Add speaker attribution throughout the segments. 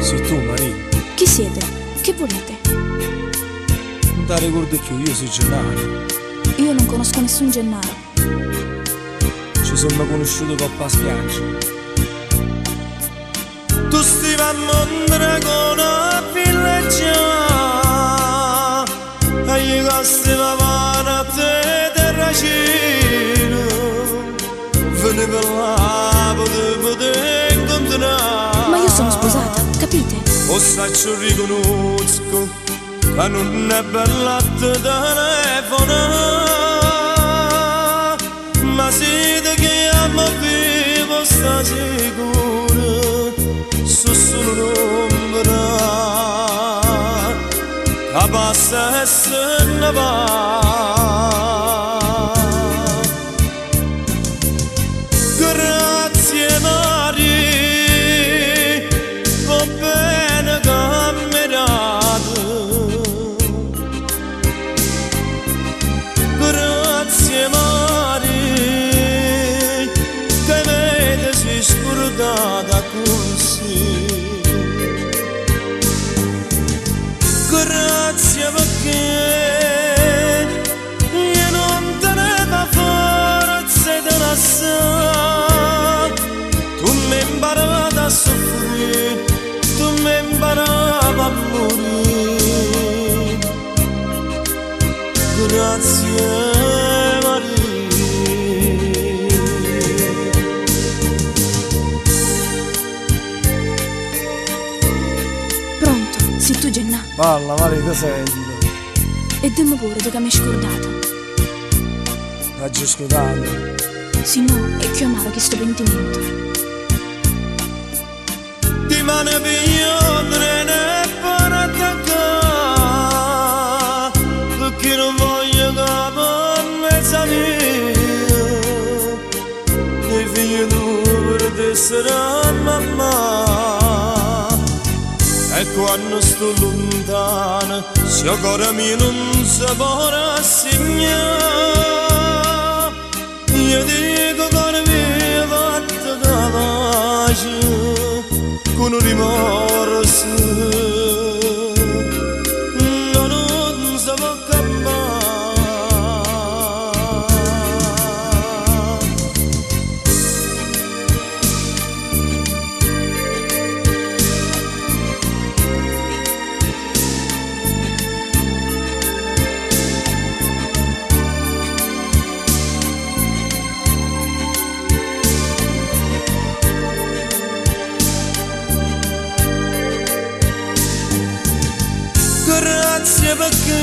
Speaker 1: Sei tu, Maria.
Speaker 2: Chi siete? Che volete?
Speaker 1: Non ti ricordi più, io sono Gennaro.
Speaker 2: Io non conosco nessun Gennaro.
Speaker 1: Ci siamo conosciuti coppa spiaggia.
Speaker 3: Tu stivi a Mondra con una villeggia e gli costi la vana a te terracino. Veniva là, potevo incontrare.
Speaker 2: Ma io sono sposata, capite?
Speaker 3: O saccio riconosco che non è bella te telefono, ma siete che amo vivo sta sicuro, sono un'ombra che passa e se ne va. Grazie Maria, va bene camminato. Grazie Maria, che vede si scordata così. Grazie perché io non tenevo forza di lasciare. Tu mi hai imparato a soffrire, tu mi hai imparato a morire. Grazie Maria.
Speaker 2: Pronto? Sei tu, Gennà?
Speaker 1: Parla, Maria, ti sento.
Speaker 2: E dimmi pure tu che mi hai scordato.
Speaker 1: La giuscotata.
Speaker 2: Se no, è più amaro che sto pentimento.
Speaker 3: Ti mane pigliò treno e per attaccare, perché non voglio capo in mezzo a me. I figli tu per te sarà mamma, e quando sto lontana se il cuore mio non si può rassegnare. Io dico cuore mio fatto da pace con un rimorso, non si può cambiare. Grazie perché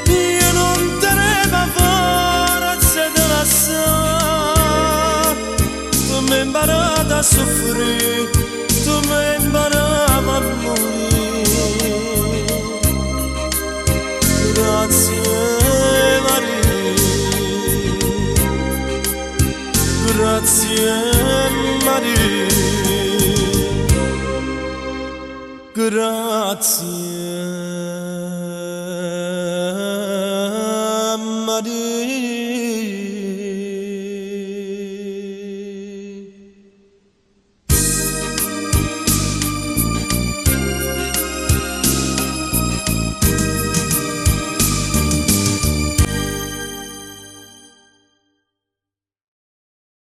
Speaker 3: io non tenevo forza di lasciare. Tu mi hai imparato a soffrire, tu mi hai imparato a morire. Grazie Maria, grazie Maria. Grazie.